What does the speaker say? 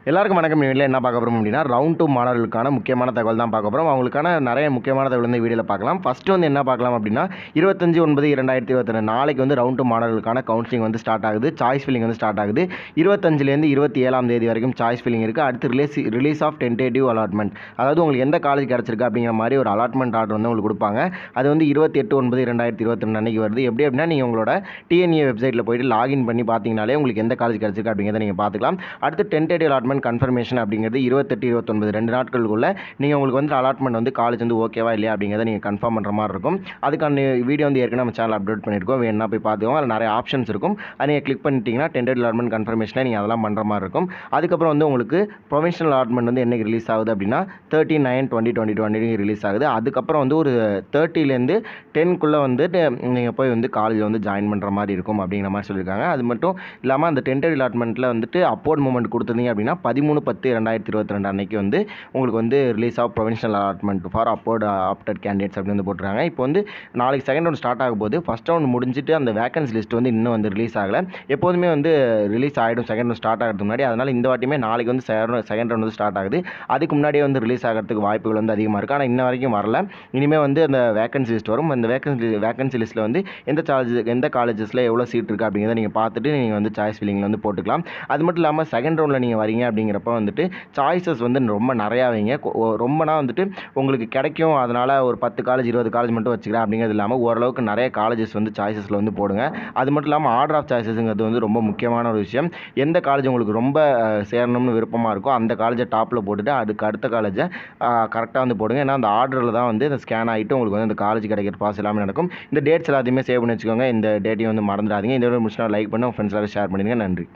எல்லாருக்கும் வணக்கம். வீடியோவில் என்ன பார்க்க போகிறோம் அப்படின்னா, ரவுண்ட் 2 மாணவர்களுக்கான முக்கியமான தகவல் தான் பார்க்க போகிறோம். அவங்களுக்கான நிறைய முக்கியமான தகவல் இந்த வீடியோவில் பார்க்கலாம். ஃபஸ்ட்டு வந்து என்ன பார்க்கலாம் அப்படின்னா, 25/9/2022 நாளைக்கு வந்து ரவுண்ட் 2 மாணவர்களுக்கான கவுன்சிலிங் வந்து ஸ்டார்ட் ஆகுது. சாய்ஸ் ஃபில்லிங் வந்து ஸ்டார்ட் ஆகுது. 25லேருந்து 27ஆம் தேதி வரைக்கும் சாய்ஸ் ஃபில்லிங் இருக்குது. அடுத்து ரிலீஸ் ஆஃப் டென்டேட்டிவ் அலாட்மெண்ட், அதாவது உங்களுக்கு எந்த காலேஜ் கிடச்சிருக்கு அப்படிங்கிற மாதிரி ஒரு அலாட்மெண்ட் ஆர்டர் வந்து உங்களுக்கு கொடுப்பாங்க. அது வந்து 28/9/2022 அன்றைக்கி வருது. எப்படி அப்படின்னா, நீங்கள் உங்களோட Tnea வெப்சைட்டில் போய்ட்டு லாகின் பண்ணி பார்த்தீங்கனாலே உங்களுக்கு எந்த காலேஜ் கிடச்சிருக்கு அப்படிங்கிறத நீங்கள் பார்த்துக்கலாம். அடுத்து டென்டேட்டிவ் அலாட்மெண்ட் கன்ஃபர்மேஷன் அப்படிங்கிறது 28-29 2 நாட்களுக்குள்ள நீங்கள் உங்களுக்கு வந்து அலாட்மெண்ட் வந்து காலேஜ் வந்து ஓகேவா இல்லையா அப்படிங்கிறத நீங்கள் கன்ஃபார்ம் பண்ணுற மாதிரி இருக்கும். அதுக்கான வீடியோ வந்து ஏற்கனவே நம்ம சேனல் அப்டேட் பண்ணியிருக்கோம். வேணா போய் பார்த்துக்கோங்க. அதில் நிறைய ஆப்ஷன்ஸ் இருக்கும். அதை நீங்கள் கிளிக் பண்ணிட்டீங்கன்னா டென்டேட்டிவ் அலாட்மெண்ட் கன்ஃபர்மேஷனில் நீங்கள் அதெல்லாம் பண்ணுற மாதிரி இருக்கும். அதுக்கப்புறம் வந்து உங்களுக்கு ப்ரொவிஷனல் அலாட்மெண்ட் வந்து என்னைக்கு ரிலீஸ் ஆகுது அப்படின்னா 30/9/2022 ரிலீஸ் ஆகுது. அதுக்கப்புறம் வந்து ஒரு 30லேருந்து 10க்குள்ளே வந்துட்டு நீங்கள் போய் வந்து காலேஜில் வந்து ஜாயின் பண்ணுற மாதிரி இருக்கும் அப்படிங்கிற மாதிரி சொல்லியிருக்காங்க. அது மட்டும் இல்லாமல் அந்த டென்டேட்டிவ் அலாட்மெண்ட்டில் வந்துட்டு அப்போர்ட் மூவ்மெண்ட் கொடுத்துருந்தீங்க அப்படின்னா 13/10/2022 அன்னைக்கு வந்து உங்களுக்கு வந்து release of provisional allotment for upward opted candidates அப்படின்னு வந்து போட்டுருக்காங்க. இப்போ வந்து நாளைக்கு செகண்ட் ரவுண்ட் ஸ்டார்ட் ஆகும் போது ஃபஸ்ட் ரவுண்ட் முடிஞ்சிட்டு அந்த வேகன்சி லிஸ்ட் வந்து இன்னும் வந்து ரிலீஸ் ஆகலை. எப்போதுமே வந்து ரிலீஸ் ஆகிடும் செகண்ட் ரவுண்ட் ஸ்டார்ட் ஆகிறதுக்கு முன்னாடி. அதனால் இந்த வாட்டியுமே நாளைக்கு வந்து செகண்ட் ரவுண்ட் வந்து ஸ்டார்ட் ஆகுது. அதுக்கு முன்னாடியே வந்து ரிலீஸ் ஆகிறதுக்கு வாய்ப்புகள் வந்து அதிகமாக இருக்குது. ஆனால் இன்ன வரைக்கும் வரல. இனிமேல் வந்து அந்த வேகன்சி லிஸ்ட் வரும். அந்த வேகன்சி லிஸ்ட்டில் வந்து எந்த காலேஜஸில் எவ்வளோ சீட் இருக்குது அப்படிங்கிறத நீங்கள் பார்த்துட்டு நீங்கள் வந்து சாய்ஸ் ஃபில்லிங்கில் வந்து போட்டுக்கலாம். அது மட்டும் இல்லாமல் செகண்ட் ரவுண்டில் நீங்கள் வரீங்க அப்படிங்கிறப்ப வந்துட்டு சாய்ஸஸ் வந்து ரொம்ப நிறையா வைங்க. ரொம்பனா வந்துட்டு உங்களுக்கு கிடைக்கும், அதனால் ஒரு 10 காலேஜ் 20 காலேஜ் மட்டும் வச்சுக்கிறேன் அப்படிங்கிறது இல்லாமல் ஓரளவுக்கு நிறைய காலேஜஸ் வந்து சாய்ஸஸில் வந்து போடுங்க. அது மட்டும் இல்லாமல் ஆர்டர் ஆஃப் சாய்ஸஸுங்கிறது வந்து ரொம்ப முக்கியமான ஒரு விஷயம். எந்த காலேஜ் உங்களுக்கு ரொம்ப சேரணும்னு விருப்பமாக இருக்கோ அந்த காலேஜை டாப்பில் போட்டுட்டு அதுக்கு அடுத்த காலேஜை கரெக்டாக வந்து போடுங்க. ஏன்னா அந்த ஆர்டரில் தான் வந்து இந்த ஸ்கேன் ஆகிட்டு உங்களுக்கு வந்து அந்த காலேஜ் கிடைக்கிற பாஸ் எல்லாமே நடக்கும். இந்த டேட்ஸ் எல்லாத்தையுமே சேவ் பண்ணி வச்சுக்கோங்க. இந்த டேட்டையும் வந்து மறந்துடாதீங்க. இந்த வீடியோ முடிச்சுனா லைக் பண்ணி உங்கள் ஃப்ரெண்ட்ஸ் எல்லாரும் ஷேர் பண்ணிடுங்க. நன்றி.